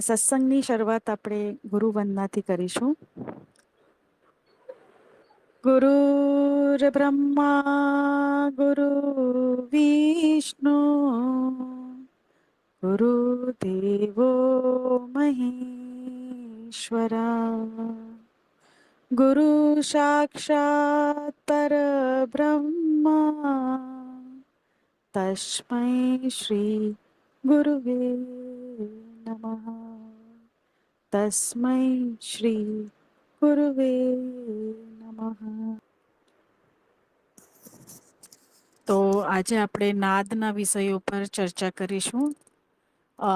સત્સંગની શરૂઆત આપણે ગુરુ વંદનાથી કરીશું. ગુરુર બ્રહ્મા ગુરુ વિષ્ણુ ગુરુ દેવો મહેશ્વરા ગુરુ સાક્ષાત પરબ્રહ્મા તસ્મૈ શ્રી ગુરુવે નમઃ. તસ્મૈ શ્રી ગુરુવે નમઃ. તો આજે આપણે નાદના વિષયો પર ચર્ચા કરીશું. અ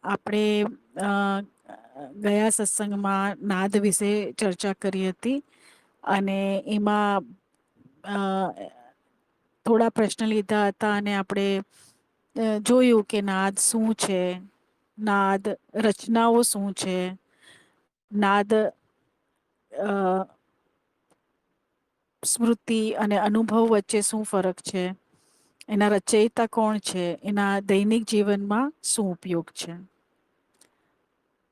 આપણે અ ગયા સત્સંગમાં નાદ વિશે ચર્ચા કરી હતી અને એમાં અ થોડા પ્રશ્ન લીધા હતા અને આપણે જોયું કે નાદ શું છે, નાદ રચનાઓ શું છે, નાદ સ્મૃતિ અને અનુભવ વચ્ચે શું ફરક છે, એના રચયિતા કોણ છે, એના દૈનિક જીવનમાં શું ઉપયોગ છે.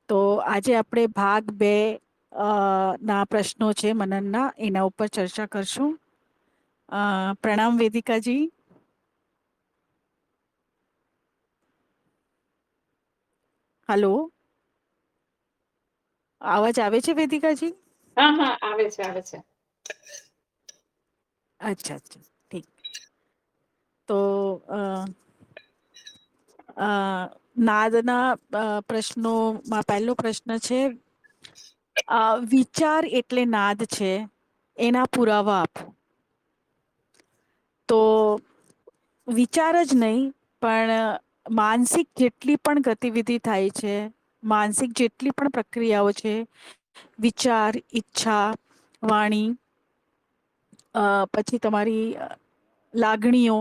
તો આજે આપણે ભાગ 2 ના પ્રશ્નો છે મનનના, એના ઉપર ચર્ચા કરશું. પ્રણામ વેદિકાજી. હલો, અવાજ આવે છે વેદિકાજી? હા હા, આવે છે આવે છે. અચ્છા અચ્છા, ઠીક. તો નાદના પ્રશ્નોમાં પહેલો પ્રશ્ન છે, વિચાર એટલે નાદ છે, એના પુરાવા આપો. તો વિચાર જ નહીં, પણ માનસિક જેટલી પણ ગતિવિધિ થાય છે, માનસિક જેટલી પણ પ્રક્રિયાઓ છે, વિચાર, ઈચ્છા, વાણી, પછી તમારી લાગણીઓ,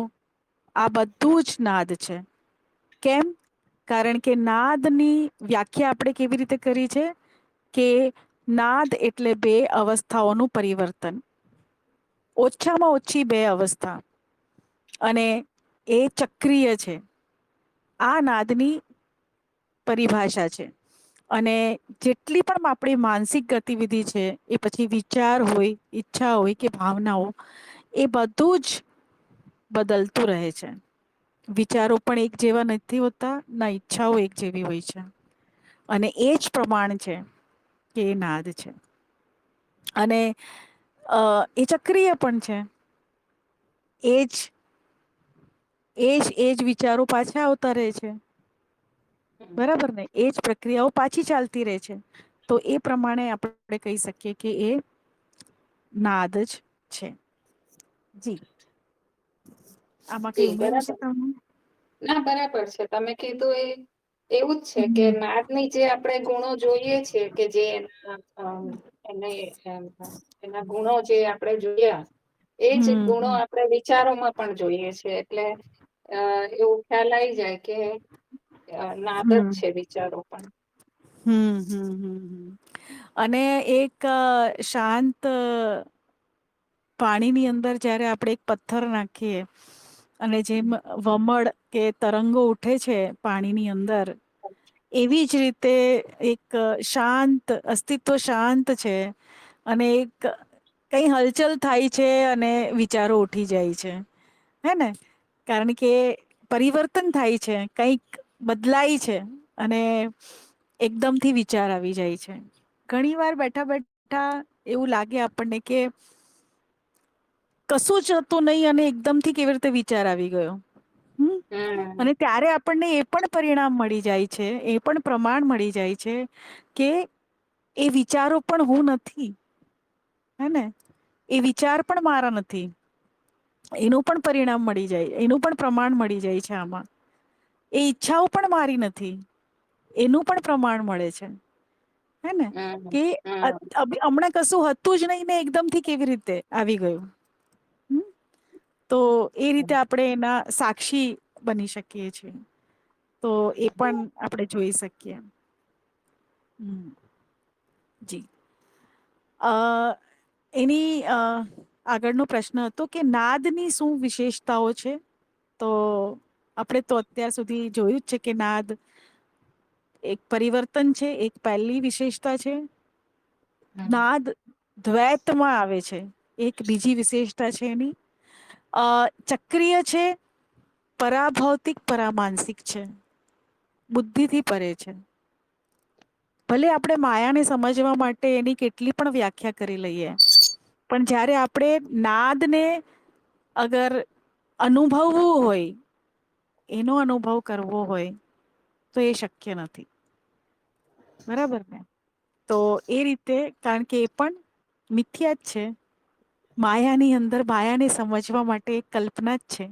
આ બધું જ નાદ છે. કેમ? કારણ કે નાદની વ્યાખ્યા આપણે કેવી રીતે કરી છે કે નાદ એટલે બે અવસ્થાઓનું પરિવર્તન. ઓછામાં ઓછી બે અવસ્થા, અને એ ચક્રીય છે. આ નાદની પરિભાષા છે. અને જેટલી પણ આપણી માનસિક ગતિવિધિ છે, એ પછી વિચાર હોય, ઈચ્છા હોય કે ભાવનાઓ, એ બધું જ બદલતું રહે છે. વિચારો પણ એક જેવા નથી હોતા, ના ઈચ્છાઓ એક જેવી હોય છે. અને એ જ પ્રમાણ છે કે એ નાદ છે. અને એ ચક્રિય પણ છે. એ જ વિચારો પાછા આવતા રહે છે. હમ. બરાબર ને? એ જ પ્રક્રિયાઓ પાછી ચાલતી રહે છે. તો એ પ્રમાણે આપણે કહી શકીએ કે એ નાદ જ છે. જી. આમાં કઈ જી ઉમેરવું છે બરાબર. તમને? ના, બરાબર છે. તમે કીધું એ એવું જ છે કે હમ નાદની જે આપણે ગુણો જોઈએ છે, કે જે એને એના ગુણો જે આપણે જોયા, એજ હમ ગુણો હમ આપણે વિચારોમાં પણ જોઈએ છે. એટલે એવું ખ્યાલ આવી જાય કે નાદ જ હમ છે વિચારો પણ. અને એક શાંત પાણીની અંદર જ્યારે આપણે એક પથ્થર નાખીએ અને જેમ વમળ કે તરંગો ઉઠે છે પાણીની અંદર, એવી જ રીતે એક શાંત અસ્તિત્વ શાંત છે, અને એક કઈ હલચલ થાય છે અને વિચારો ઉઠી જાય છે. હે ને? કારણ કે પરિવર્તન થાય છે, કંઈક બદલાય છે, અને એકદમથી વિચાર આવી જાય છે. ઘણી વાર બેઠા બેઠા એવું લાગે આપણને કે કશું જ હતું નહીં અને એકદમથી કેવી રીતે વિચાર આવી ગયો. હમ અને ત્યારે આપણને એ પણ પરિણામ મળી જાય છે, એ પણ પ્રમાણ મળી જાય છે કે એ વિચારો પણ હું નથી. હે ને? એ વિચાર પણ મારા નથી. એનું પણ પરિણામ મળી જાય, એનું પણ પ્રમાણ મળી જાય છે આમાં. એ ઈચ્છાઓ પણ મારી નથી, એનું પણ પ્રમાણ મળે છે. હે ને? હમ કે હમ હમણાં કશું હતું જ નહીં ને એકદમથી કેવી રીતે આવી ગયું. તો એ રીતે આપણે એના સાક્ષી બની શકીએ છીએ. તો એ પણ આપણે જોઈ શકીએ. જી. એની આગળનો પ્રશ્ન હતો કે નાદની શું વિશેષતાઓ છે? તો આપણે તો અત્યાર સુધી જોયું જ છે કે નાદ એક પરિવર્તન છે, એક પહેલી વિશેષતા છે. હમ નાદ દ્વૈતમાં આવે છે, એક બીજી વિશેષતા છે એની. ચક્રિય છે, પરાભૌતિક પરામાનસિક છે, બુદ્ધિથી પરે છે. ભલે આપણે માયાને સમજવા માટે એની કેટલી પણ વ્યાખ્યા કરી લઈએ, પણ જ્યારે આપણે નાદને અગર અનુભવવું હોય, એનો અનુભવ કરવો હોય તો એ શક્ય નથી. બરાબર ને? તો એ રીતે, કારણ કે એ પણ મિથ્યા જ છે. માયાની અંદર માયાને સમજવા માટે એક કલ્પના જ છે.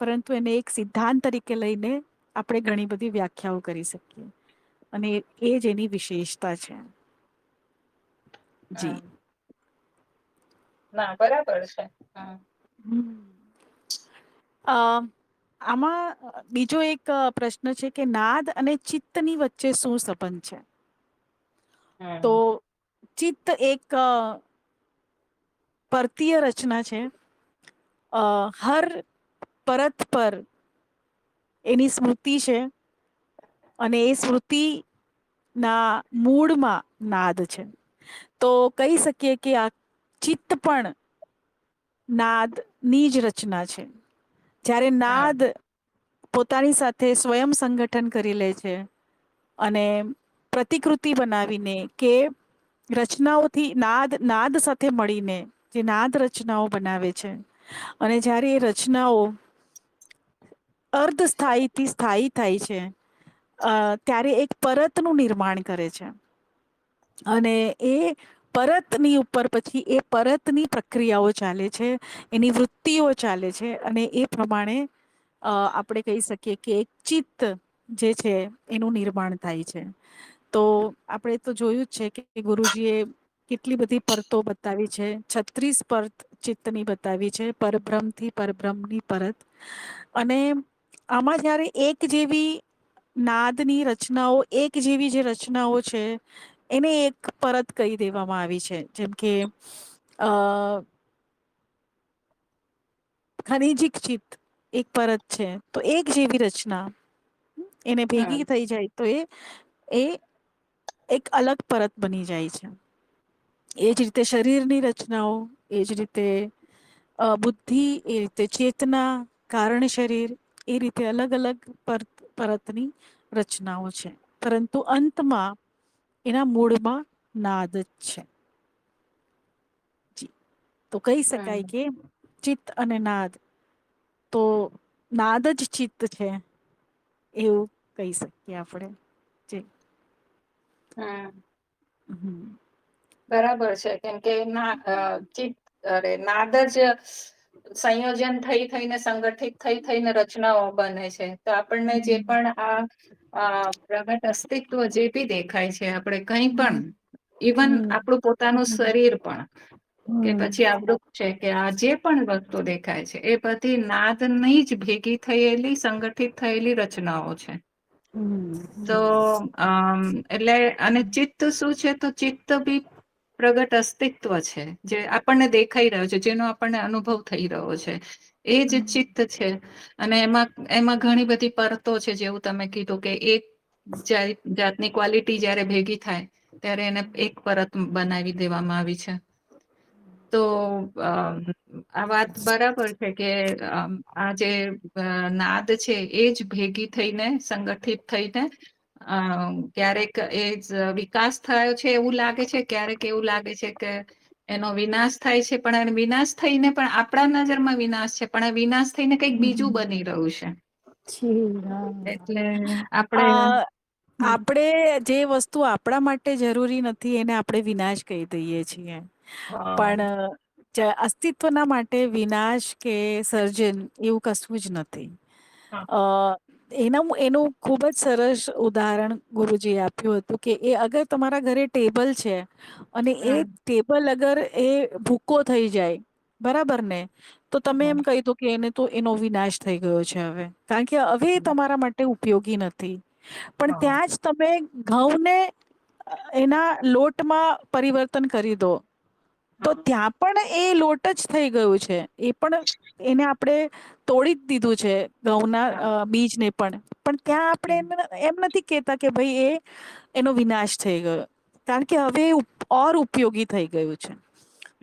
પરંતુ એને એક સિદ્ધાંત તરીકે લઈને આપણે ઘણી બધી વ્યાખ્યાઓ કરી શકીએ. અને એ જ એની વિશેષતા છે. જી. હમ ના, બરાબર છે. હમ. આમાં બીજો એક પ્રશ્ન છે કે નાદ અને ચિત્તની વચ્ચે શું સંબંધ છે? તો હમ ચિત્ત એક પરતીય રચના છે. હર પરત પર એની સ્મૃતિ છે, અને એ સ્મૃતિ ના મૂળમાં નાદ છે. તો કહી શકીએ કે આ ચિત્ત પણ નાદ ની જ રચના છે. જ્યારે નાદ હમ પોતાની સાથે સ્વયં સંગઠન કરી લે છે, અને પ્રતિકૃતિ બનાવીને કે રચનાઓથી નાદ સાથે મળીને જે નાદ રચનાઓ બનાવે છે, અને જ્યારે એ રચનાઓ અર્ધ સ્થાયી થી સ્થાયી થાય છે, ત્યારે એક પરતનું નિર્માણ કરે છે. અને એ પરતની ઉપર પછી એ પરતની પ્રક્રિયાઓ ચાલે છે, એની વૃત્તિઓ ચાલે છે, અને એ પ્રમાણે આપણે કહી શકીએ કે એક ચિત્ત જે છે એનું નિર્માણ થાય છે. તો આપણે તો જોયું જ છે કે ગુરુજી એ કેટલી બધી પરતો બતાવી છે. 36 પરત ચિત્તની બતાવી છે, પરબ્રહ્મ થી પરબ્રહ્મની પરત. અને આમાં જયારે એક જેવી નાદની રચનાઓ, એક જેવી જે રચનાઓ છે, એને એક પરત કહી દેવામાં આવી છે. જેમ કે ખનીજિક ચિત્ત એક પરત છે, તો એક જેવી રચના એને ભેગી હમ થઈ જાય તો એ એક અલગ પરત બની જાય છે. એજ રીતે શરીરની રચનાઓ, એજ રીતે બુદ્ધિ, એ રીતે ચેતના, કારણ શરીર, એ રીતે અલગ અલગ પરતની રચનાઓ છે. પરંતુ અંતમાં એના મૂળમાં નાદ જ છે. જી. તો કહી શકાય હમ કે ચિત્ત અને નાદ, તો નાદ જ ચિત્ત છે એવું કહી શકીએ આપણે. જી. હમ. હમ. બરાબર છે. કેમ કે નાદ જ સંયોજન થઈ થઈને, સંગઠિત થઈ થઈને રચનાઓ બને છે. તો આપણને જે પણ આ પ્રગટ અસ્તિત્વ જે બી દેખાય છે, આપણે કઈ પણ, ઇવન આપણું પોતાનું શરીર પણ, કે પછી આ વૃક્ષ છે, કે આ જે પણ વસ્તુ દેખાય છે, એ બધી નાદની જ ભેગી થયેલી, સંગઠિત થયેલી રચનાઓ છે. તો એટલે, અને ચિત્ત શું છે? તો ચિત્ત બી પ્રગટ અસ્તિત્વ છે, જે આપણને દેખાઈ રહ્યો છે, જેનો આપણને અનુભવ થઈ રહ્યો છે. એ જ ચિત્ત છે. અને એમાં ઘણી બધી પરતો છે. જેવું તમે કીધું કે એક જાતની ક્વોલિટી જયારે ભેગી થાય, ત્યારે એને એક પરત બનાવી દેવામાં આવી છે. તો આ વાત બરાબર છે કે આ જે નાદ છે, એ જ ભેગી થઈને, સંગઠિત થઈને, ક્યારેક એ વિકાસ થયો છે એવું લાગે છે, ક્યારેક એવું લાગે છે કે એનો વિનાશ થાય છે. પણ વિનાશ થઈને પણ આપણા નજરમાં વિનાશ છે, પણ વિનાશ થઈને કંઈક બીજું બની રહ્યું છે. એટલે આપણે આપણે જે વસ્તુ આપણા માટે જરૂરી નથી, એને આપણે વિનાશ કહી દઈએ છીએ. હા પણ અસ્તિત્વના માટે વિનાશ કે સર્જન એવું કશું જ નથી. હા અ એનું ખૂબ જ સરસ ઉદાહરણ ગુરુજીએ આપ્યું હતું કે એ અગર તમારા ઘરે ટેબલ છે, અને એ હમ ટેબલ અગર એ ભૂકો થઈ જાય, બરાબર ને? તો તમે હમ એમ કહી દો કે એને તો એનો વિનાશ થઈ ગયો છે હવે, કારણ કે હવે તમારા માટે ઉપયોગી નથી. પણ હા ત્યાં જ તમે ઘઉંને એના લોટમાં પરિવર્તન કરી દો, તો ત્યાં પણ એ લોટ જ થઈ ગયું છે. એ પણ એને આપણે તોડી જ દીધું છે, હા ઘઉંના બીજને પણ ત્યાં આપણે એમ નથી કેતા કે ભાઈ એનો વિનાશ થઈ ગયો, કારણ કે હવે ઓર ઉપયોગી થઈ ગયું છે.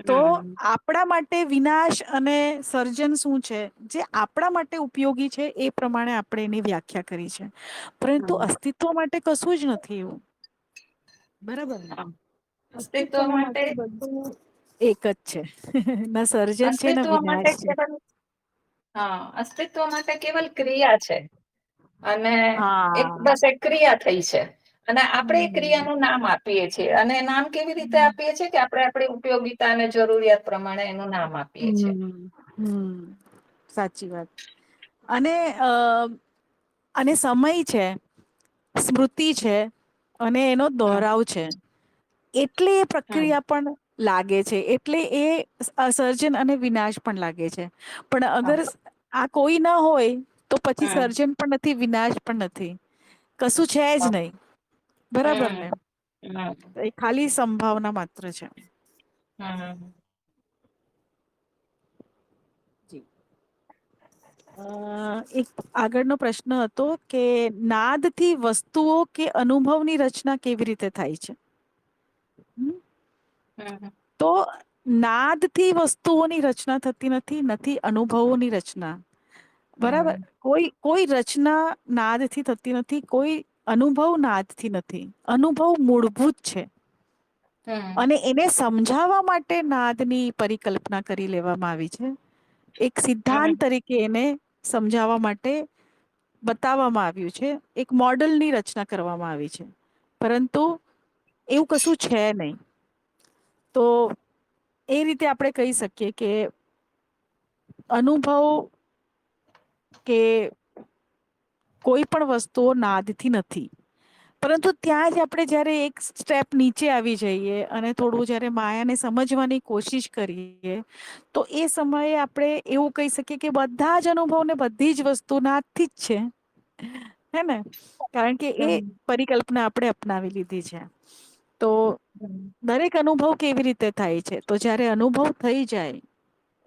તો હમ આપણા માટે વિનાશ અને સર્જન શું છે, જે આપણા માટે ઉપયોગી છે એ પ્રમાણે આપણે એની વ્યાખ્યા કરી છે. પરંતુ હમ અસ્તિત્વ માટે કશું જ નથી એવું. બરાબર ને? હા અસ્તિત્વના માટે બધું એક જ છે. ના સર્જન છે ના અસ્તિત્વ માટે વિનાશ છે. કેવલ હા, અસ્તિત્વ માટે કેવલ ક્રિયા છે. અને એક હા. બસ એક ક્રિયા થઈ છે. અને આપણે એ હમ ક્રિયાનું નામ આપીએ છીએ. અને નામ કેવી રીતે આપીએ છીએ કે આપણે આપણી ઉપયોગિતા અને જરૂરિયાત પ્રમાણે એનું નામ આપીએ છીએ. સાચી વાત. અને અને સમય છે, સ્મૃતિ છે, અને એનો હમ દોહરાવ છે. એટલે એ હમ પ્રક્રિયા પણ લાગે છે. એટલે એ સર્જન અને વિનાશ પણ લાગે છે. પણ હા અગર આ કોઈ ના હોય તો પછી હમ સર્જન પણ નથી, વિનાશ પણ નથી. કશું છે જ હા નહીં. બરાબર ને? હમ હમ એ ખાલી સંભાવના માત્ર છે. હમ. જી. એક આગળનો પ્રશ્ન હતો કે નાદથી વસ્તુઓ કે અનુભવની રચના કેવી રીતે થાય છે? હમ. તો નાદથી વસ્તુઓની રચના થતી નથી, નથી અનુભવોની રચના. બરાબર? હમ કોઈ રચના નાદથી થતી નથી, કોઈ અનુભવ નાદથી નથી. અનુભવ મૂળભૂત છે. હમ અને એને સમજાવવા માટે નાદની પરિકલ્પના કરી લેવામાં આવી છે. એક સિદ્ધાંત હમ તરીકે એને સમજાવવા માટે બતાવવામાં આવ્યું છે. એક મોડલની રચના કરવામાં આવી છે. પરંતુ એવું કશું છે નહીં. તો એ રીતે આપણે કહી શકીએ કે અનુભવ કે કોઈ પણ વસ્તુઓ નાદથી નથી. પરંતુ ત્યાં જ આપણે જયારે એક સ્ટેપ નીચે આવી જઈએ અને થોડું જયારે માયાને સમજવાની કોશિશ કરીએ, તો એ સમયે આપણે એવું કહી શકીએ કે બધા જ અનુભવને બધી જ વસ્તુ નાદથી જ છે. હે ને? કારણ કે એ હમ પરિકલ્પના આપણે અપનાવી લીધી છે. તો હમ દરેક અનુભવ કેવી રીતે થાય છે? તો જયારે અનુભવ થઈ જાય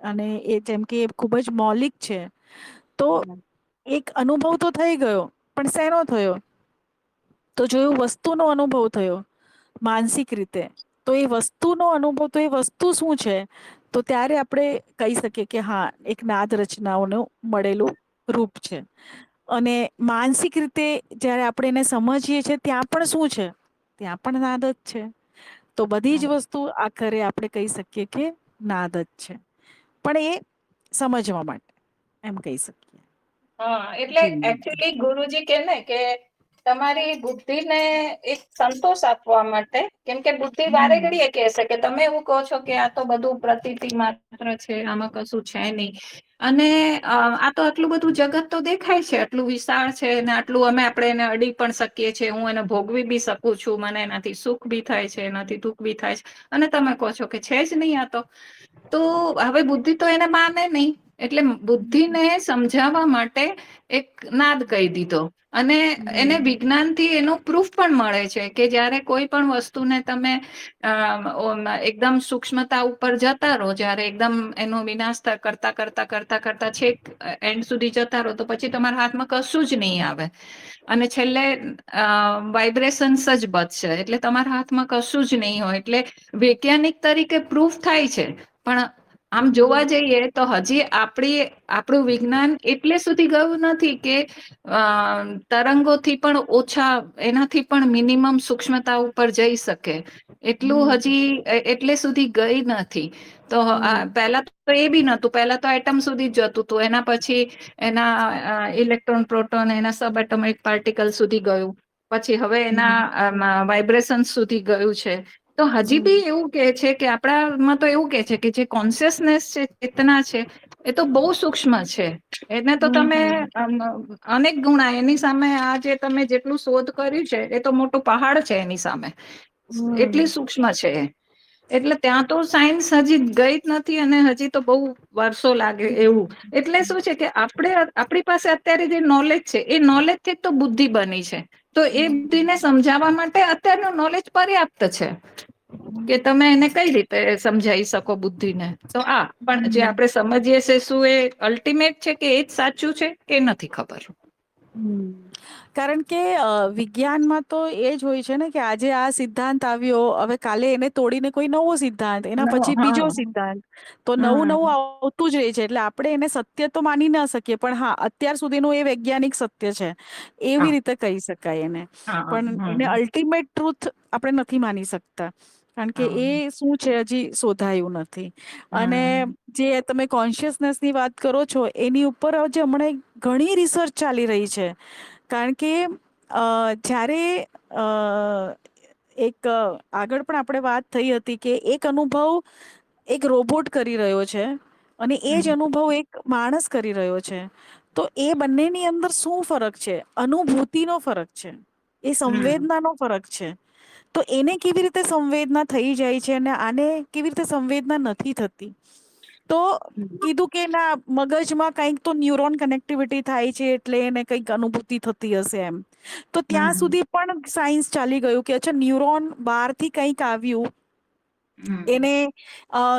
અને એ જેમ કે ખૂબ જ મૌલિક છે. તો હમ એક અનુભવ તો થઈ ગયો, પણ શેનો થયો? તો જોયું વસ્તુનો અનુભવ થયો માનસિક રીતે. તો એ વસ્તુનો અનુભવ, તો એ વસ્તુ શું છે? તો ત્યારે આપણે કહી શકીએ કે હા, એક નાદ રચનાઓનું મળેલું રૂપ છે. અને માનસિક રીતે જયારે આપણે એને સમજીએ છીએ, ત્યાં પણ શું છે? ત્યાં પણ નાદ જ છે. તો બધી જ વસ્તુ આખરે આપણે કહી શકીએ કે નાદ જ છે. પણ એ સમજવા માટે એમ કહી શકીએ. હા, એટલે જી એકચુઅલી ગુરુજી કે ને કે તમારી બુદ્ધિને એક સંતોષ આપવા માટે, કેમ કે બુદ્ધિ વારે હમ ઘડીએ કહેશે કે તમે એવું કહો છો કે આ તો બધું પ્રતીતિ માત્ર છે, આમાં કશું છે નહીં. અને આ તો આટલું બધું જગત તો દેખાય છે, આટલું વિશાળ છે ને આટલું આપણે એને અડી પણ શકીએ છીએ. હું એને ભોગવી બી શકું છું. મને એનાથી સુખ બી થાય છે, એનાથી દુઃખ બી થાય છે. અને તમે કહો છો કે છે જ નહીં આ તો. તો હવે બુદ્ધિ તો એને માને નહીં. એટલે બુદ્ધિને સમજાવવા માટે એક નાદ કહી દીધો. અને એને હમ વિજ્ઞાનથી એનું પ્રૂફ પણ મળે છે કે જયારે કોઈ પણ વસ્તુને તમે એકદમ સૂક્ષ્મતા ઉપર જતા રહો, જયારે એકદમ એનો વિનાશ કરતા કરતા કરતા કરતા છેક એન્ડ સુધી જતા રહો, તો પછી તમારા હાથમાં કશું જ નહીં આવે. અને છેલ્લે વાઈબ્રેશન્સ જ બચશે. એટલે તમારા હાથમાં કશું જ નહીં હોય. એટલે વૈજ્ઞાનિક તરીકે પ્રૂફ થાય છે. પણ આમ જોવા જઈએ તો હજી આપણું વિજ્ઞાન એટલે સુધી ગયું નથી કે તરંગોથી પણ ઓછા, એનાથી પણ મિનિમમ સૂક્ષ્મતા ઉપર જઈ શકે. એટલું હમ હજી એટલે સુધી ગઈ નથી. તો પહેલા તો એ બી નતું. પહેલા તો એટમ સુધી જ જતું હતું. એના પછી એના ઇલેક્ટ્રોન, પ્રોટોન, એના સબ એટોમિક પાર્ટિકલ સુધી ગયું. પછી હવે એના વાઈબ્રેશન સુધી ગયું છે. તો હજી બી એવું કે છે કે આપણામાં તો એવું કે છે કે જે કોન્શિયસનેસ છે, ચેતના છે, એ તો બહુ સૂક્ષ્મ છે. એને તો તમે અનેક ગુણા એની સામે આ જે તમે જેટલું શોધ કર્યું છે, એ તો મોટું પહાડ છે એની સામે. એટલી સૂક્ષ્મ છે. એટલે ત્યાં તો સાયન્સ હજી ગઈ જ નથી. અને હજી તો બહુ વર્ષો લાગે એવું. એટલે શું છે કે આપણી પાસે અત્યારે જે નોલેજ છે, એ નોલેજથી જ તો બુદ્ધિ બની છે. તો એ બુદ્ધિને સમજાવવા માટે અત્યારનું નોલેજ પર્યાપ્ત છે. કે તમે એને કઈ રીતે સમજાઈ શકો બુદ્ધિને. તો પણ જે આપણે સમજીએ છે શું એ અલ્ટિમેટ છે કે એજ સાચું છે કે નથી ખબર. કારણ કે વિજ્ઞાનમાં તો એ જ હોય છે ને કે આજે આ સિદ્ધાંત આવ્યો, હવે કાલે એને તોડીને કોઈ નવો સિદ્ધાંત, એના પછી બીજો હા સિદ્ધાંત, તો નવું હમ નવું આવતું જ રહે છે. એટલે આપણે એને સત્ય તો માની ના શકીએ, પણ હા અત્યાર સુધીનું એ વૈજ્ઞાનિક સત્ય છે હા એવી રીતે કહી શકાય એને. હા પણ એને હમ અલ્ટિમેટ ટ્રુથ આપણે નથી માની શકતા, કારણ કે હા એ શું છે હજી શોધાયું નથી. અને હમ જે તમે કોન્શિયસનેસ ની વાત કરો છો એની ઉપર જે હમણાં ઘણી રિસર્ચ ચાલી રહી છે. કારણ કે જ્યારે એક આગળ પણ આપણે વાત થઈ હતી કે એક અનુભવ એક રોબોટ કરી રહ્યો છે અને એ જ હમ અનુભવ એક માણસ કરી રહ્યો છે. તો એ બંનેની અંદર શું ફરક છે? અનુભૂતિ નો ફરક છે, એ હમ સંવેદના નો ફરક છે. તો એને કેવી રીતે સંવેદના થઈ જાય છે અને આને કેવી રીતે સંવેદના નથી થતી? તો કીધું કે ના મગજમાં કઈક તો ન્યુરોન કનેક્ટિવિટી થાય છે એટલે એને કંઈક અનુભૂતિ થતી હશે એમ. તો ત્યાં હમ સુધી પણ સાયન્સ ચાલી ગયું કે અચ્છા ન્યુરોન બહાર થી કંઈક આવ્યું હમ એને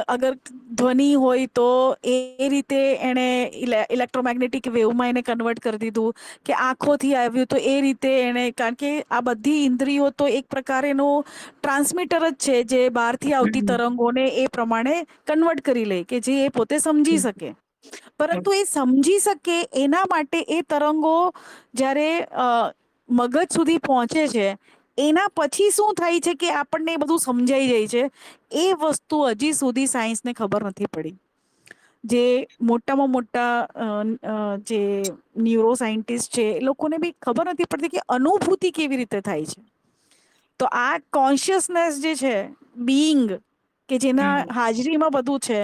અગર ધ્વનિ હોય તો એ રીતે એને ઇલેક્ટ્રોમેગ્નેટિક વેવમાં એને કન્વર્ટ કરી દીધું, કે આંખોથી આવ્યું તો એ રીતે એને, કારણ કે આ બધી ઇન્દ્રિયો તો એક પ્રકારેનું ટ્રાન્સમીટર જ છે જે બહારથી આવતી હમ તરંગોને એ પ્રમાણે કન્વર્ટ કરી લે કે જે એ પોતે સમજી શકે. પરંતુ એ સમજી શકે એના માટે એ તરંગો જ્યારે મગજ સુધી પહોંચે છે એના પછી શું થાય છે કે આપણને એ બધું સમજાઈ જાય છે. એ વસ્તુ હજી સુધી સાયન્સને ખબર નથી પડી. જે મોટામાં મોટા જે ન્યુરો સાયન્ટિસ્ટ છે એ લોકોને બી ખબર નથી પડતી કે અનુભૂતિ કેવી રીતે થાય છે. તો આ કોન્શિયસનેસ જે છે, બીઈંગ કે જેના હમ હાજરીમાં બધું છે,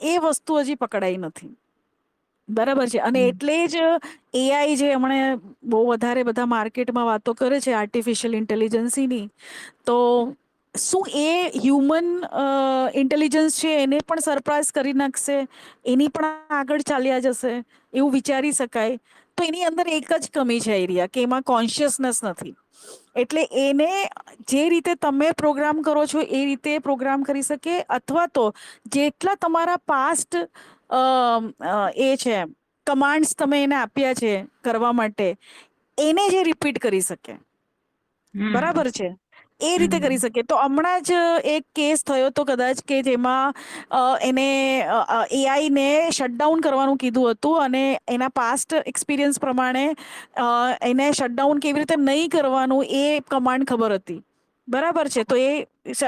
એ વસ્તુ હજી પકડાઈ નથી. બરાબર છે. અને હમ એટલે જ એઆઈ જે હમણા બહુ વધારે બધા માર્કેટમાં વાતો કરે છે આર્ટિફિશિયલ ઇન્ટેલિજન્સીની, તો શું એ હ્યુમન ઇન્ટેલિજન્સ છે એને પણ સરપ્રાઈઝ કરી નાખશે? એની પણ આગળ ચાલ્યા જશે એવું વિચારી શકાય? તો એની અંદર એક જ કમી છે એરિયા કે એમાં કોન્શિયસનેસ નથી. એટલે એને જે રીતે તમે પ્રોગ્રામ કરો છો એ રીતે પ્રોગ્રામ કરી શકે, અથવા તો જેટલા તમારા પાસ્ટ એ છે કમાન્ડસ તમે એને આપ્યા છે કરવા માટે, એને જે રિપીટ કરી શકે. હમ બરાબર છે, એ રીતે કરી હમ શકે. તો હમણાં જ એક કેસ થયો હતો કદાચ કે જેમાં એને એઆઈને શટડાઉન કરવાનું કીધું હતું અને એના પાસ્ટ એક્સપિરિયન્સ પ્રમાણે એને શટડાઉન કેવી રીતે નહીં કરવાનું એ કમાન્ડ ખબર હતી. બરાબર છે. તો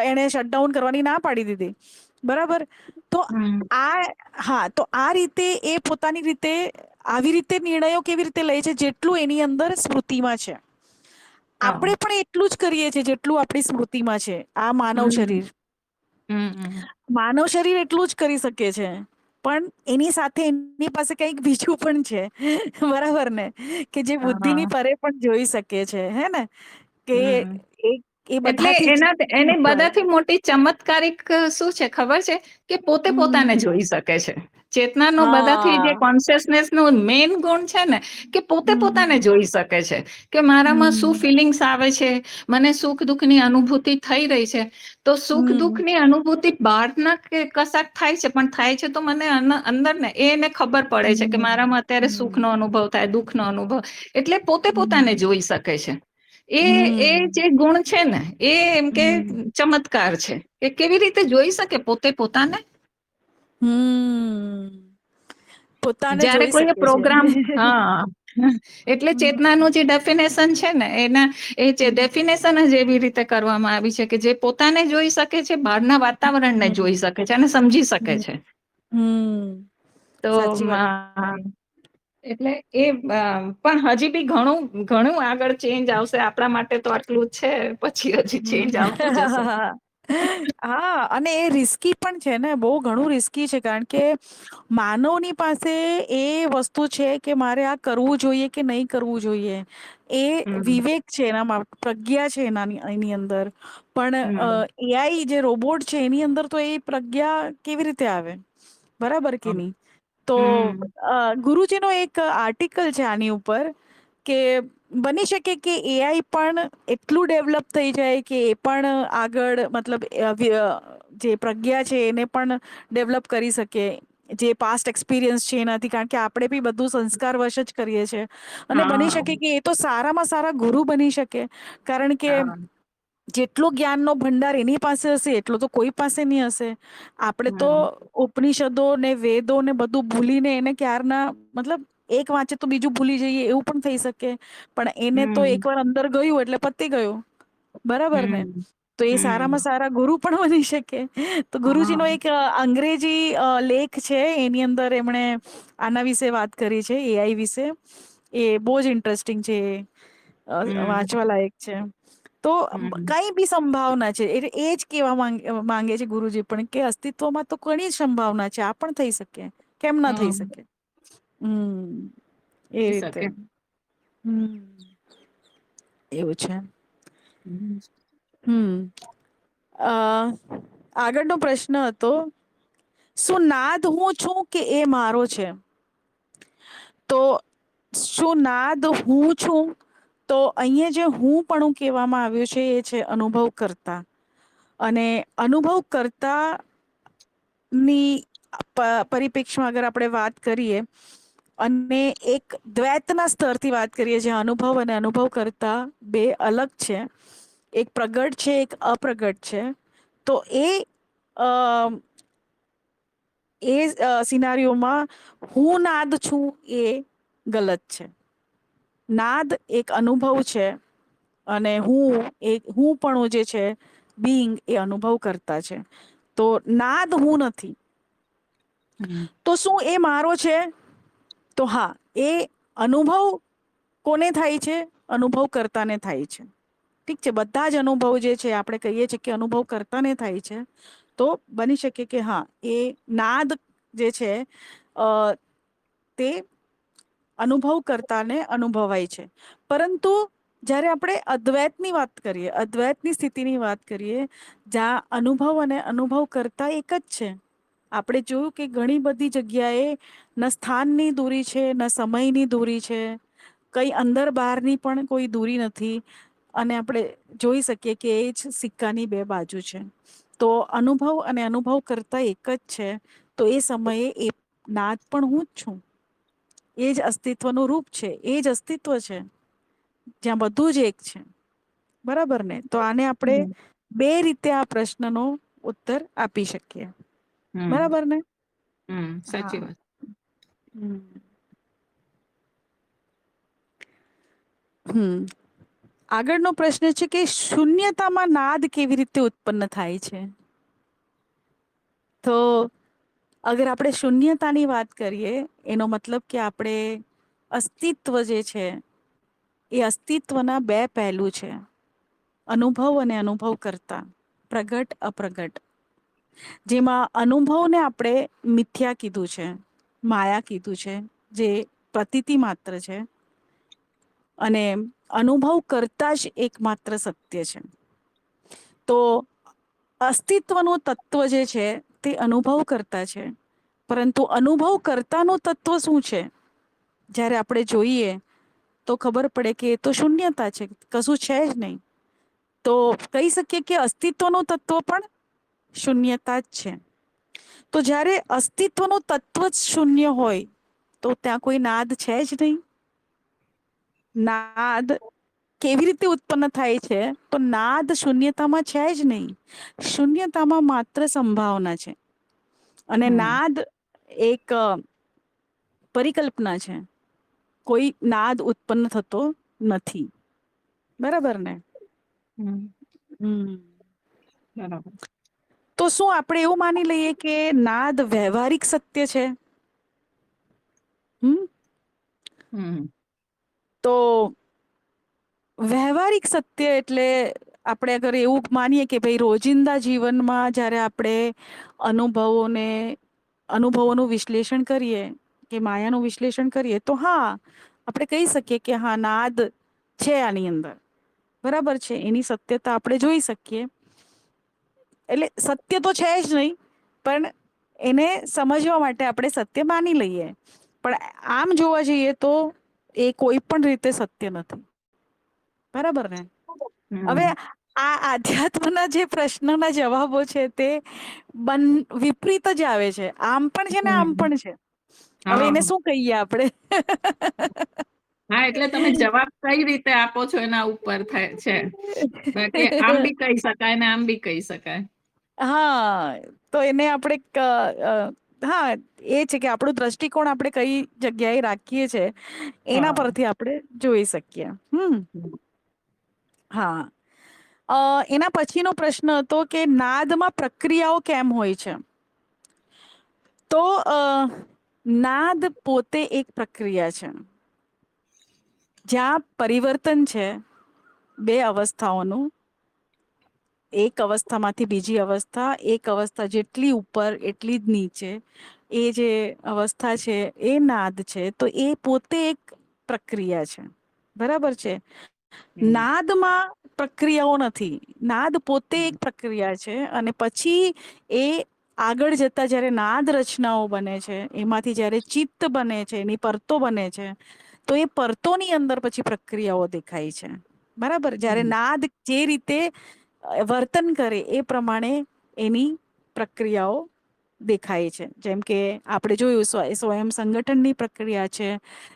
એને શટડાઉન કરવાની ના પાડી દીધી. બરાબર. તો હમ હા, તો આ રીતે એ પોતાની રીતે આવી રીતે નિર્ણયો કેવી રીતે લે છે જેટલું એની અંદર સ્મૃતિમાં છે. હા આપણે પણ એટલું જ કરીએ છીએ જેટલું આપણી સ્મૃતિમાં છે. આ માનવ હમ શરીર, હમ માનવ શરીર એટલું જ કરી શકે છે. પણ એની સાથે એની પાસે કઈક બીજું પણ છે. બરાબર ને? કે જે બુદ્ધિ ની હા પરે પણ જોઈ શકે છે. હે ને? કે હમ એ એટલે બધાથી એને ઉપર. બધાથી મોટી ચમત્કારિક શું છે ખબર છે? કે પોતે પોતાને હમ જોઈ શકે છે. ચેતના નો બધાથી જે હા કોન્શિયસનેસ નું મેઈન ગુણ છે ને, કે પોતે પોતાને હમ જોઈ શકે છે. કે મારામાં શું હમ ફિલિંગ્સ આવે છે, મને સુખ દુઃખ ની અનુભૂતિ થઈ રહી છે. તો સુખ દુઃખ હમ ની અનુભૂતિ બહાર ના કશાક થાય છે, પણ થાય છે તો મને અંદર ને એને ખબર પડે છે કે હમ મારામાં અત્યારે સુખ નો હમ અનુભવ થાય, દુઃખ નો અનુભવ, એટલે પોતે પોતાને હમ જોઈ શકે છે. એ હમ જે ગુણ છે ને એ એમ કે હમ ચમત્કાર છે. કે કેવી રીતે જોઈ શકે પોતે પોતાને? પોતાને જયારે જોઈ કોઈ શકે છે. પ્રોગ્રામ, હા, એટલે ચેતનાનું જે ડેફિનેશન છે ને એના એ ડેફિનેશન જ એવી રીતે કરવામાં આવી છે કે જે પોતાને જોઈ શકે છે, બહારના વાતાવરણને હમ જોઈ શકે છે અને સમજી શકે હમ છે. હમ તો સાચી વાત હા, એટલે એ પણ હજી બી ઘણું ઘણું આગળ ચેન્જ આવશે. આપણા માટે તો આટલું છે, પછી હજી ચેન્જ આવતું જશે. હા, અને એ રિસ્કી પણ છે ને, બહુ ઘણું રિસ્કી છે. કારણ કે માનવની પાસે એ વસ્તુ છે કે મારે આ કરવું જોઈએ કે નહીં કરવું જોઈએ. એ હમ વિવેક છે, એનામાં પ્રજ્ઞા છે એની અંદર. પણ હમ એઆઈ જે રોબોટ છે એની અંદર તો એ પ્રજ્ઞા કેવી રીતે આવે? બરાબર કે નહી? તો હમ ગુરુજીનો એક આર્ટિકલ છે આની ઉપર કે બની શકે કે એઆઈ પણ એટલું ડેવલપ થઈ જાય કે એ પણ આગળ મતલબ જે પ્રજ્ઞા છે એને પણ ડેવલપ કરી શકે, જે પાસ્ટ એક્સપિરિયન્સ છે એનાથી, કારણ કે આપણે બી બધું સંસ્કાર વશ જ કરીએ છીએ. અને બની હા શકે કે એ તો સારામાં સારા ગુરુ બની શકે, કારણ કે હા જેટલો જ્ઞાનનો ભંડાર એની પાસે હશે એટલો તો કોઈ પાસે નહી હશે. આપડે તો હમ ઉપનિષદો ને વેદો ને બધું ભૂલીને એને ક્યારના મતલબ એક વાંચે તો બીજું ભૂલી જઈએ એવું પણ થઈ શકે. પણ એને તો હમ એક વાર અંદર ગયું એટલે પતી ગયું. બરાબર ને? હમ તો એ સારામાં હમ સારા ગુરુ પણ બની શકે. તો ગુરુજી હા નો એક અંગ્રેજી લેખ છે એની અંદર એમણે આના વિશે વાત કરી છે, એઆઈ વિશે. એ બહુ જ ઇન્ટરેસ્ટિંગ છે, હમ વાંચવા લાયક છે. તો હમ કઈ બી સંભાવના છે એટલે એ જ કેવા માંગે છે ગુરુજી પણ, કે અસ્તિત્વમાં તો ઘણી સંભાવના છે, આ પણ થઈ શકે. કેમ ના થઈ હમ શકે? એ થઈ રીતે. શકે એવું છે. હમ અ આગળનો પ્રશ્ન હતો, શું નાદ હું છું કે એ મારો છે? તો શું નાદ હું છું? તો અહીંયા જે હું પણ કહેવામાં આવ્યું છે એ છે અનુભવ કરતા. અને અનુભવ કરતા ની પરિપ્રેક્ષમાં અગર આપણે વાત કરીએ અને એક દ્વૈતના સ્તરથી વાત કરીએ, જ્યાં અનુભવ અને અનુભવ કરતા બે અલગ છે, એક પ્રગટ છે, એક અપ્રગટ છે. તો અ એ સિનારીઓમાં હું નાદ છું એ ગલત છે. નાદ એક અનુભવ છે અને હું પણ જે છે બિંગ એ અનુભવ કરતા છે. તો નાદ હું નથી. હમ તો શું એ મારો છે? તો હા, એ અનુભવ કોને થાય છે? અનુભવ કરતાને થાય છે. ઠીક છે, બધા જ અનુભવ જે છે આપણે કહીએ છીએ કે અનુભવ કરતા ને થાય છે. તો બની શકે કે હા, એ નાદ જે છે તે અનુભવ કરતાને અનુભવાય છે. પરંતુ જયારે આપણે અદ્વૈતની વાત કરીએ, અદ્વૈતની સ્થિતિની વાત કરીએ, જ્યાં અનુભવ અને અનુભવ કરતા એક જ છે. આપણે જોયું કે ઘણી બધી જગ્યાએ ન સ્થાનની દૂરી છે, ન સમયની દૂરી છે, કઈ અંદર બહારની પણ કોઈ દૂરી નથી. અને આપણે જોઈ શકીએ કે એ જ સિક્કાની બે બાજુ છે. તો અનુભવ અને અનુભવ કરતા એક જ છે. તો એ સમયે એ નાદ પણ હું જ છું. એ જ અસ્તિત્વનું રૂપ છે, એ જ અસ્તિત્વ છે, જ્યાં બધું જ એક છે. બરાબર ને? તો આને આપણે હમ બે રીતે આ પ્રશ્નનો ઉત્તર આપી શકીએ. હમ બરાબર ને? સાચી હા. વાત આગળનો પ્રશ્ન છે કે શૂન્યતામાં નાદ કેવી રીતે ઉત્પન્ન થાય છે? તો અગર આપણે શૂન્યતાની વાત કરીએ, એનો મતલબ કે આપણે અસ્તિત્વ જે છે એ અસ્તિત્વના બે પહેલું છે. અનુભવ અને અનુભવ કરતા, પ્રગટ અપ્રગટ. જેમાં અનુભવને આપણે મિથ્યા કીધું છે, માયા કીધું છે, જે પ્રતીતિ માત્ર છે. અને અનુભવ કરતા જ એક માત્ર સત્ય છે. તો અસ્તિત્વનું તત્વ જે છે તે અનુભવ કરતા છે. પરંતુ અનુભવ કર્તાનું તત્વ શું છે? જયારે આપણે જોઈએ તો ખબર પડે કે એ તો શૂન્યતા છે, કશું છે જ નહીં. તો કહી શકીએ કે અસ્તિત્વનું તત્વ પણ શૂન્યતા જ છે. તો જ્યારે અસ્તિત્વનું તત્વ જ શૂન્ય હોય તો ત્યાં કોઈ નાદ છે જ નહીં. નાદ કેવી રીતે ઉત્પન્ન થાય છે? તો નાદ શૂન્યતામાં છે જ નહીં. શૂન્યતામાં માત્ર સંભાવના છે. અને હમ નાદ એક પરિકલ્પના છે. કોઈ નાદ ઉત્પન્ન થતો નથી. બરાબર ને? હમ હમ બરાબર. તો શું આપણે એવું માની લઈએ કે નાદ વ્યવહારિક સત્ય છે? હમ હમ તો વ્યવહારિક સત્ય એટલે આપણે અગર એવું માનીએ કે ભાઈ રોજિંદા જીવનમાં જયારે આપણે અનુભવોને અનુભવોનું વિશ્લેષણ કરીએ કે માયાનું વિશ્લેષણ કરીએ તો હા આપણે કહી શકીએ કે હા નાદ છે આની અંદર. બરાબર છે, એની સત્યતા આપણે જોઈ શકીએ. એટલે સત્ય તો છે જ નહીં, પણ એને સમજવા માટે આપણે સત્ય માની લઈએ. પણ આમ જોવા જઈએ તો એ કોઈ પણ રીતે સત્ય નથી. બરાબર ને? હવે હમ આ આધ્યાત્મના જે પ્રશ્નના જવાબો છે તે વિપરીત જ આવે છે. આમ પણ છે ને આમ હમ પણ છે. હવે એને હા શું કહીએ આપણે? હા, એટલે તમે જવાબ કઈ રીતે આપો છો એના ઉપર થાય છે. કે આમ બી કહી શકાય ને આમ બી કહી શકાય. હા, તો એને આપણે હા, એ છે કે આપણું દ્રષ્ટિકોણ આપણે કઈ જગ્યાએ રાખીએ છે એના હા પરથી આપણે જોઈ શકીએ. હા. એના પછીનો પ્રશ્ન હતો કે નાદમાં પ્રક્રિયાઓ કેમ હોય છે? તો નાદ પોતે એક પ્રક્રિયા છે. જ્યાં પરિવર્તન છે બે અવસ્થાઓનું, એક અવસ્થામાંથી બીજી અવસ્થા, એક અવસ્થા જેટલી ઉપર એટલી જ નીચે, એ જે અવસ્થા છે એ નાદ છે. તો એ પોતે એક પ્રક્રિયા છે. બરાબર છે? હમ નાદમાં પ્રક્રિયાઓ નથી. નાદ પોતે એક પ્રક્રિયા છે અને પછી એ આગળ જતા જયારે નાદ રચનાઓ બને છે, એમાંથી જયારે ચિત્ત બને છે, એની પરતો બને છે, તો એ પરતોની અંદર પછી પ્રક્રિયાઓ દેખાય છે. બરાબર? જયારે હમ નાદ જે રીતે વર્તન કરે એ પ્રમાણે એની પ્રક્રિયાઓ દેખાય છે. જેમ કે આપણે જોયું સ્વયં સંગઠનની પ્રક્રિયા છે,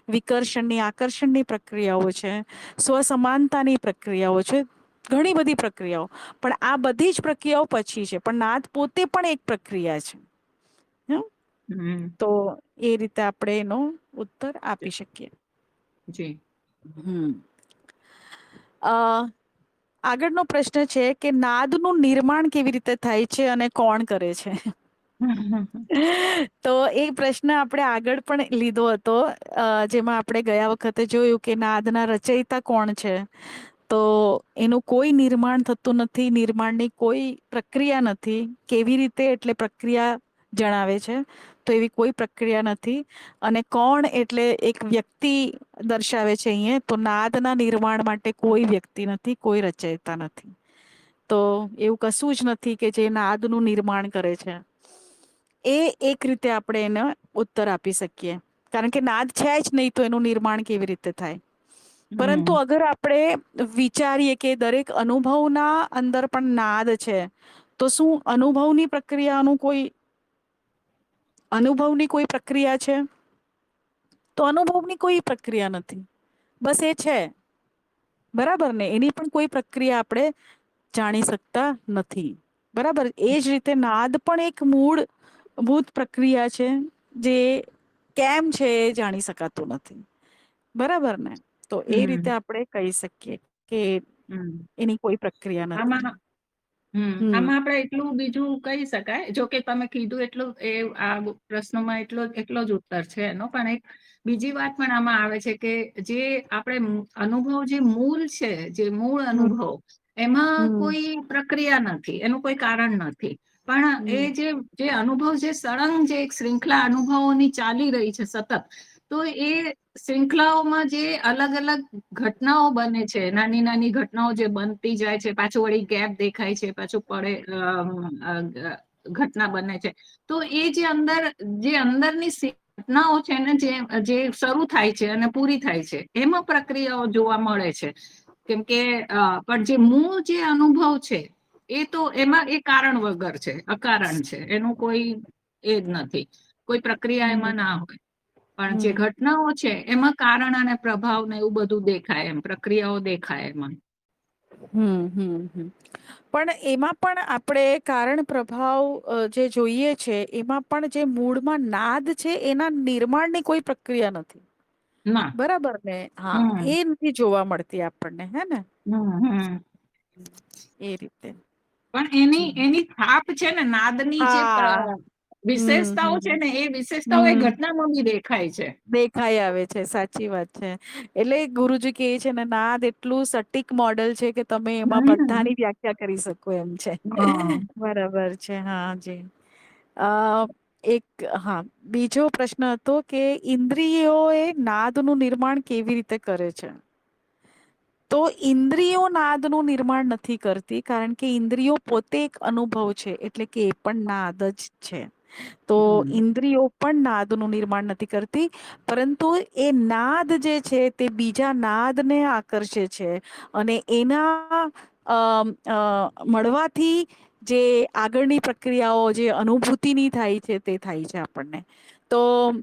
વિકર્ષણની આકર્ષણની પ્રક્રિયાઓ છે, સ્વસમાનતાની પ્રક્રિયાઓ છે, ઘણી બધી પ્રક્રિયાઓ. પણ આ બધી જ પ્રક્રિયાઓ પછી છે. પણ નાદ પોતે પણ એક પ્રક્રિયા છે. હમ. હમ. તો એ રીતે આપણે એનો ઉત્તર આપી શકીએ. જી. આગળનો પ્રશ્ન છે કે નાદનું નિર્માણ કેવી રીતે થાય છે અને કોણ કરે છે? તો એ પ્રશ્ન આપણે આગળ પણ લીધો હતો, જેમાં આપણે ગયા વખતે જોયું કે નાદના રચયિતા કોણ છે. તો એનું કોઈ નિર્માણ થતું નથી, નિર્માણની કોઈ પ્રક્રિયા નથી. કેવી રીતે એટલે પ્રક્રિયા જણાવે છે. તો એવી કોઈ પ્રક્રિયા નથી. અને કોણ એટલે એક વ્યક્તિ દર્શાવે છે અહીંયા. તો નાદના નિર્માણ માટે કોઈ વ્યક્તિ નથી, કોઈ રચયિતા નથી. તો એવું કશું જ નથી કે જે નાદનું નિર્માણ કરે છે. એ એક રીતે આપણે એને ઉત્તર આપી શકીએ. કારણ કે નાદ છે જ નહીં તો એનું નિર્માણ કેવી રીતે થાય? પરંતુ હમ અગર આપણે વિચારીએ કે દરેક અનુભવના અંદર પણ નાદ છે, તો શું અનુભવની કોઈ પ્રક્રિયા છે? તો અનુભવની કોઈ પ્રક્રિયા નથી. બસ એ છે. બરાબર ને? એની પણ કોઈ પ્રક્રિયા આપણે જાણી શકતા નથી. બરાબર? એજ રીતે નાદ પણ એક મૂળભૂત પ્રક્રિયા છે, જે કેમ છે એ જાણી શકાતું નથી. બરાબર ને? તો એ રીતે હમ આપણે કહી શકીએ કે હમ એની કોઈ પ્રક્રિયા નથી. આમાં હમ આમાં આપણે એટલું બીજું કહી શકાય. જો કે તમે કીધું એટલું આ પ્રશ્નોમાં એટલો જ ઉત્તર છે એનો. પણ એક બીજી વાત પણ આમાં આવે છે કે જે આપણે અનુભવ જે મૂળ છે, જે મૂળ હમ અનુભવ, એમાં હમ કોઈ પ્રક્રિયા નથી, એનું કોઈ કારણ નથી. પણ એ હમ જે અનુભવ જે સળંગ જે એક શ્રૃંખલા અનુભવોની ચાલી રહી છે સતત, તો એ શૃંખલાઓમાં જે અલગ અલગ ઘટનાઓ બને છે, નાની નાની ઘટનાઓ જે બનતી જાય છે, પાછું વળી ગેપ દેખાય છે, પાછું ઘટના બને છે. તો એ જે અંદરની ઘટનાઓ છે ને, જે શરૂ થાય છે અને પૂરી થાય છે, એમાં પ્રક્રિયાઓ જોવા મળે છે. કેમ કે પણ જે મૂળ જે અનુભવ છે, એ તો એમાં એ કારણ વગર છે, અકારણ છે. એનું કોઈ એ જ નથી, કોઈ પ્રક્રિયા હમ એમાં ના હોય. પણ જે હમ ઘટનાઓ છે એમાં કારણ અને પ્રભાવ ને એવું બધું દેખાય, એમ પ્રક્રિયાઓ દેખાય એમાં. પણ એમાં પણ આપણે કારણ પ્રભાવ જે જોઈએ છે, એમાં પણ જે મૂળમાં નાદ છે એના નિર્માણની કોઈ પ્રક્રિયા નથી. ના. બરાબર ને? હા, હમ એ નથી જોવા મળતી આપણને, હે ને? હમ. એ રીતે. પણ જી એની છાપ છે ને, નાદની જે હા વિશેષતાઓ છે ને, એ વિશેષતાઓ એ હમ ઘટનામાં બી દેખાય છે. દેખાઈ આવે છે. સાચી વાત છે. એટલે ગુરુજી કહે છે ને, નાદ એટલું સટીક મોડલ છે કે તમે એમાં હમ બધાની વ્યાખ્યા કરી શકો એમ છે. હા બરાબર છે. હા જી. હા, બીજો પ્રશ્ન હતો કે ઇન્દ્રિયો એ નાદનું નિર્માણ કેવી રીતે કરે છે? તો ઇન્દ્રિયો નાદનું નિર્માણ નથી કરતી, કારણ કે ઇન્દ્રિયો પોતે એક અનુભવ છે, એટલે કે એ પણ નાદ જ છે. તો હમ ઇન્દ્રિયો પણ નાદનું નિર્માણ નથી કરતી, પરંતુ એ નાદ જે છે તે બીજા નાદને આકર્ષે છે, અને એના મળવાથી જે આગળની પ્રક્રિયાઓ જે અનુભૂતિની થાય છે તે થાય છે આપણને. તો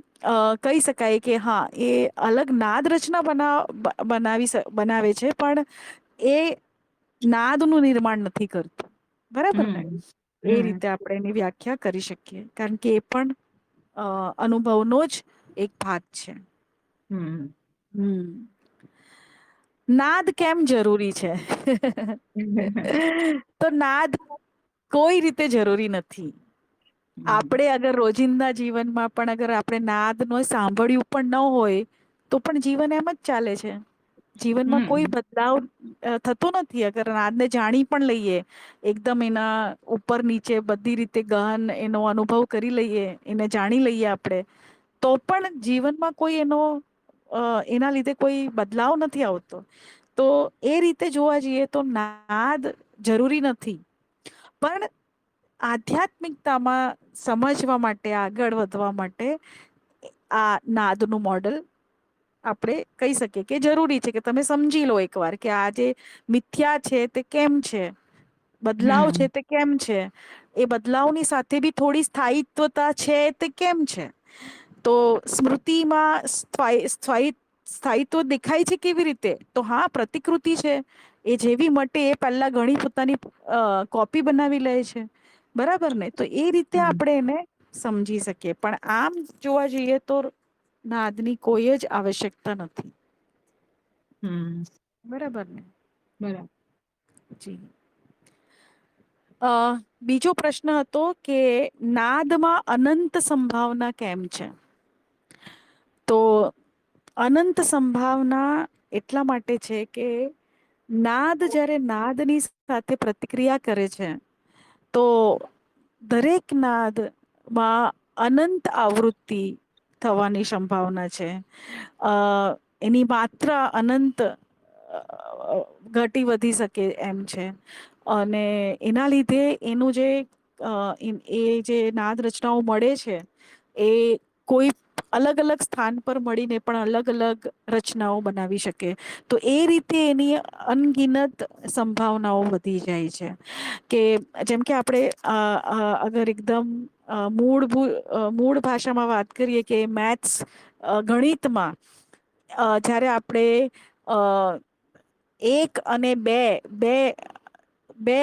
કહી શકાય કે હા, એ અલગ નાદ રચના બનાવે છે, પણ એ નાદનું નિર્માણ નથી કરતું. બરાબર ને? હમ એ હમ રીતે આપણે એની વ્યાખ્યા કરી શકીએ, કારણ કે એ પણ અનુભવનો જ એક ભાગ છે. હમ હમ. નાદ કેમ જરૂરી છે? તો નાદ કોઈ રીતે જરૂરી નથી. હમ આપણે અગર રોજિંદા જીવનમાં પણ અગર આપણે નાદ ન સાંભળ્યું પણ ન હોય, તો પણ જીવન એમ જ ચાલે છે. જીવનમાં કોઈ હમ બદલાવ થતો નથી. અગર નાદને જાણી પણ લઈએ, એકદમ એના ઉપર નીચે બધી રીતે ગહન એનો અનુભવ કરી લઈએ, એને જાણી લઈએ આપણે, તો પણ જીવનમાં કોઈ એના લીધે કોઈ બદલાવ નથી આવતો. તો એ રીતે જોવા જઈએ તો નાદ જરૂરી નથી. પણ આધ્યાત્મિકતામાં સમજવા માટે, આગળ વધવા માટે આ નાદનું મોડલ આપણે કહી શકીએ કે જરૂરી છે, કે તમે સમજી લો એક વાર કે આ જે મિથ્યા છે તે કેમ છે, બદલાવ છે હમ તે કેમ છે, એ બદલાવની સાથે બી થોડી સ્થાયિત્વતા છે તે કેમ છે. તો સ્મૃતિમાં સ્થાયિત્વ દેખાય છે કેવી રીતે? તો હા, પ્રતિકૃતિ છે. એ જેવી મટે એ પહેલા ઘણી પોતાની કોપી બનાવી લે છે. બરાબર ને? તો એ રીતે હમ આપણે એને સમજી શકીએ. પણ આમ જોવા જઈએ તો નાદની કોઈ જ આવશ્યકતા નથી. હમ બરાબર ને? બરાબર. જી. બીજો પ્રશ્ન હતો કે નાદમાં અનંત સંભાવના કેમ છે? તો અનંત સંભાવના એટલા માટે છે કે નાદ જ્યારે નાદની સાથે પ્રતિક્રિયા કરે છે, તો દરેક નાદમાં અનંત આવૃત્તિ થવાની સંભાવના છે. એની માત્રા અનંત ઘટી વધી શકે એમ છે. અને એના લીધે એનું જે નાદ રચનાઓ મળે છે, એ કોઈ અલગ અલગ સ્થાન પર મળીને પણ અલગ અલગ રચનાઓ બનાવી શકે. તો એ રીતે એની અનગિનત સંભાવનાઓ વધી જાય છે. કે જેમ કે આપણે અગર એકદમ મૂળ ભાષામાં વાત કરીએ કે મેથ્સ, ગણિતમાં જ્યારે આપણે એક અને બે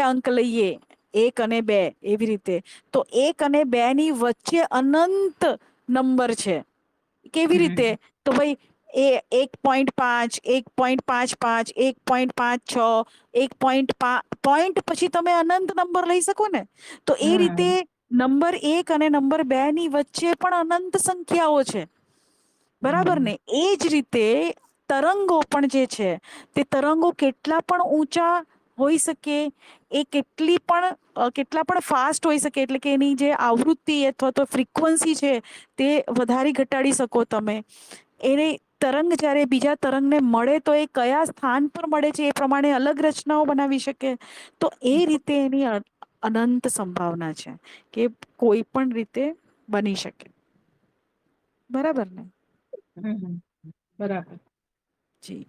અંક લઈએ, એક અને બે એવી રીતે, તો એક અને બે ની વચ્ચે અનંત નંબર છે. કેવી રીતે? હમ તો ભાઈ એ 1.5, 1.55, 1.56, 1. પછી તમે અનંત નંબર લઈ શકો ને? તો એ રીતે હમ નંબર એક અને નંબર બે ની વચ્ચે પણ અનંત સંખ્યાઓ છે. બરાબર હમ ને? એજ રીતે તરંગો પણ જે છે, તે તરંગો કેટલા પણ ઊંચા હોઈ શકે, એ કેટલા પણ ફાસ્ટ હોઈ શકે, એટલે કે એની જે આવૃત્તિ અથવા તો ફ્રિકવન્સી છે તે વધારી ઘટાડી શકો તમે. એને તરંગ જ્યારે બીજા તરંગને મળે તો એ કયા સ્થાન પર મળે છે એ પ્રમાણે અલગ રચનાઓ બનાવી શકે. તો એ રીતે એની અનંત સંભાવના છે કે કોઈ પણ રીતે બની શકે. બરાબર ને? બરાબર. જી.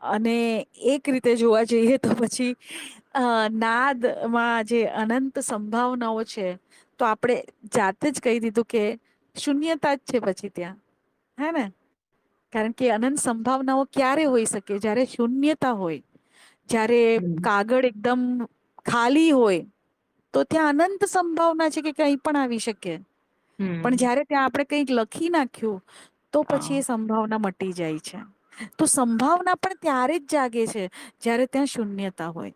અને એક રીતે જોવા જઈએ તો પછી નાદમાં જે અનંત સંભાવનાઓ છે, તો આપણે જાતે જ કહી દીધું કે શૂન્યતા જ છે પછી ત્યાં. હે ને? કારણ કે અનંત સંભાવનાઓ ક્યારે હોઈ શકે? જયારે શૂન્યતા હોય. જયારે હમ કાગળ એકદમ ખાલી હોય, તો ત્યાં અનંત સંભાવના છે કે કંઈ પણ આવી શકે. પણ હમ જયારે ત્યાં આપણે કંઈક લખી નાખ્યું, તો પછી હા એ સંભાવના મટી જાય છે. તો સંભાવના પણ ત્યારે જ જાગે છે જ્યારે ત્યાં શૂન્યતા હોય.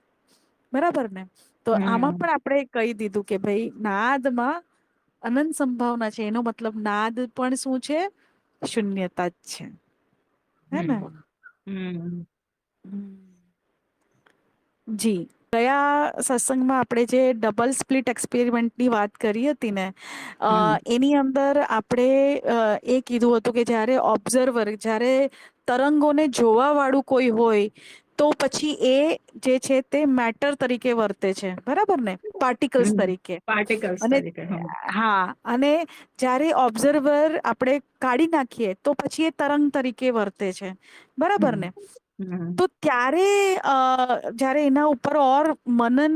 બરાબર ને? તો આમાં હમ પણ આપણે કહી દીધું કે ભાઈ નાદમાં અનંત સંભાવના છે. એનો મતલબ નાદ પણ શું છે? શૂન્યતા જ છે. હે ને? હમ જી. ગયા સત્સંગમાં આપણે જે ડબલ સ્પ્લિટ એક્સપેરિમેન્ટની વાત કરી હતી ને, હમ એની અંદર આપણે એ કીધું હતું કે જ્યારે ઓબ્ઝર્વર, જ્યારે તરંગોને જોવા વાળું કોઈ હોય, તો પછી એ જે છે તે મેટર તરીકે વર્તે છે, બરાબર ને, પાર્ટિકલ્સ હમ તરીકે. પાર્ટિકલ્સ અને તરીકે. હમ હા, અને જ્યારે ઓબ્ઝર્વર આપણે કાઢી નાખીએ તો પછી એ તરંગ તરીકે વર્તે છે, બરાબર હમ ને. હમ તો ત્યારે જ્યારે એના ઉપર ઓર મનન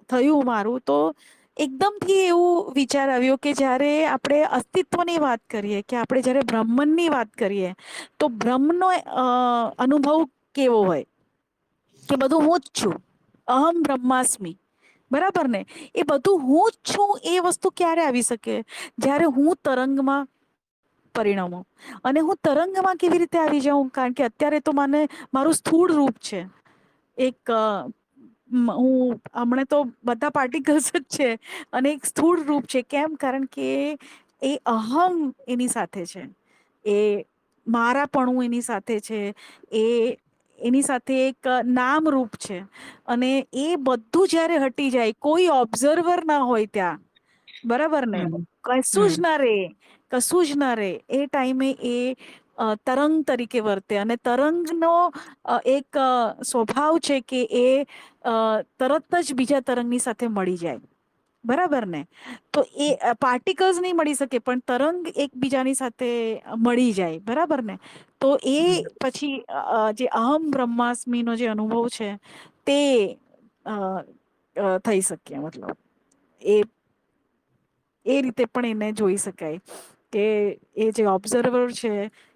થયું મારું, તો એકદમથી એવું વિચાર આવ્યો કે જ્યારે આપણે અસ્તિત્વની વાત કરીએ, કે આપણે જ્યારે બ્રહ્મની વાત કરીએ, તો બ્રહ્મનો અનુભવ કેવો હોય કે બધું હું જ છું, અહમ બ્રહ્માસ્મિ, બરાબર ને. એ બધું હું જ છું, એ વસ્તુ ક્યારે આવી શકે? જ્યારે હું તરંગમાં પરિણમો. અને હું તરંગમાં કેવી રીતે આવી જાઉં? કારણ કે અત્યારે તો મને મારું સ્થૂળ રૂપ છે, એક હું હમણાં તો બધા પાર્ટિકલ્સ જ છે, અને એક સ્થૂળ રૂપ છે. કેમ? કારણ કે એ અહમ એની સાથે છે, એ મારાપણું એની સાથે છે, એ એની સાથે એક નામરૂપ છે. અને એ બધું જયારે હટી જાય, કોઈ ઓબ્ઝર્વર ના હોય ત્યાં, બરાબર ને, હમ કશું જ હમ ના રે, કશું જ ના રે, એ ટાઈમે એ તરંગ તરીકે વર્તે. અને તરંગનો એક સ્વભાવ છે કે એ તરત જ બીજા તરંગની સાથે મળી જાય, બરાબર ને. તો એ પાર્ટિકલ્સ નહીં મળી શકે, પણ તરંગ એકબીજાની સાથે મળી જાય, બરાબર ને. તો એ પછી જે અહમ બ્રહ્માસ્મિ નો જે અનુભવ છે, તે થઈ શકીએ. મતલબ એ એ રીતે પણ એને જોઈ શકાય કે એ જે ઓબ્ઝર્વર છે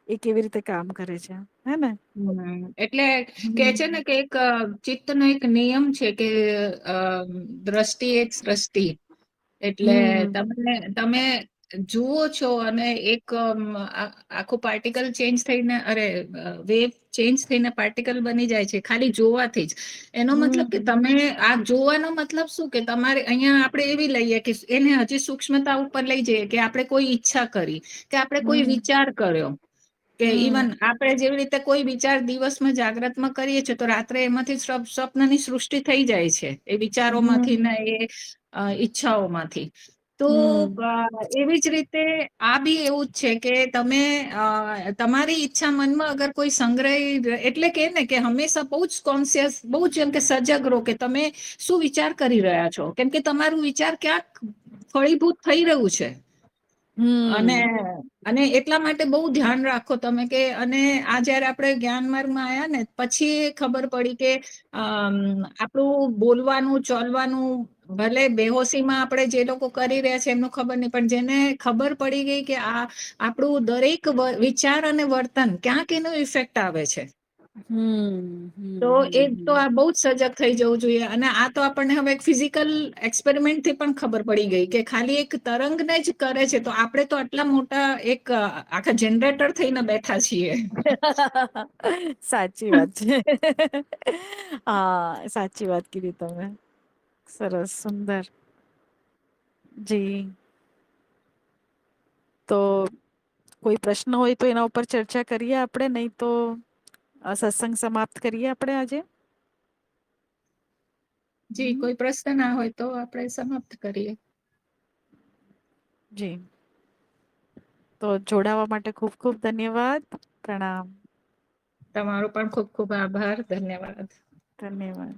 એ કેવી રીતે કામ કરે છે, હે ને. એટલે કે છે ને કે એક ચિત્તનો એક નિયમ છે કે દ્રષ્ટિ એક સૃષ્ટિ. એટલે હમ તમે જુઓ છો અને એક આખું પાર્ટિકલ ચેન્જ થઈને, અરે વેવ ચેન્જ થઈને પાર્ટિકલ બની જાય છે ખાલી જોવાથી જ. એનો મતલબ કે હમ તમે આ જોવાનો મતલબ શું? કે તમારે અહીંયા આપણે એવી લઈએ કે એને હજી સૂક્ષ્મતા ઉપર લઈ જઈએ કે આપણે કોઈ ઈચ્છા કરી, કે આપણે કોઈ હમ વિચાર કર્યો, કે હમ ઇવન આપણે જેવી રીતે કોઈ વિચાર દિવસમાં જાગ્રતમાં કરીએ છીએ, તો રાત્રે એમાંથી સ્વપ્નની સૃષ્ટિ થઈ જાય છે, એ વિચારોમાંથી હમ ને એ ઈચ્છાઓમાંથી. તો હમ એવી જ રીતે આ બી એવું જ છે કે તમે તમારી ઈચ્છા મનમાં અગર કોઈ સંગ્રહ, એટલે કે ને કે હંમેશા બહુ જ કોન્શિયસ, બહુ જ એમ કે સજગ રહો કે તમે શું વિચાર કરી રહ્યા છો, કેમ કે તમારું વિચાર ક્યાંક ફળીભૂત થઈ રહ્યું છે. અને હમ અને એટલા માટે બહુ ધ્યાન રાખો તમે, કે અને આ જયારે આપણે જ્ઞાન માર્ગમાં આવ્યા ને પછી ખબર પડી કે આપણું બોલવાનું, ચાલવાનું, ભલે બેહોશીમાં આપણે જે લોકો કરી રહ્યા છે એમનું ખબર નહી, પણ જેને ખબર પડી ગઈ કે આ આપણું દરેક વિચાર અને વર્તન ક્યાંક એનું ઇફેક્ટ આવે છે, હમ તો એક તો હમ આ બહુ જ સજગ થઈ જવું જોઈએ. અને આ તો આપણને હવે એક ફિઝિકલ એક્સપેરિમેન્ટથી પણ ખબર પડી ગઈ કે ખાલી એક તરંગને જ કરે છે, તો આપણે તો આટલા મોટા એક આખા જનરેટર થઈને બેઠા છીએ. સાચી વાત છે. હા, સાચી વાત કીધી તમે. સરસ, સુંદર. જી. તો કોઈ પ્રશ્ન હોય તો એના ઉપર ચર્ચા કરીએ આપણે, નહી તો સત્સંગ સમાપ્ત કરીએ આપણે આજે. જી, હમ. કોઈ પ્રશ્ન ના હોય તો આપણે સમાપ્ત કરીએ. જી. તો જોડાવા માટે ખુબ ખુબ ધન્યવાદ. પ્રણામ. તમારો પણ ખુબ ખુબ આભાર. ધન્યવાદ. ધન્યવાદ.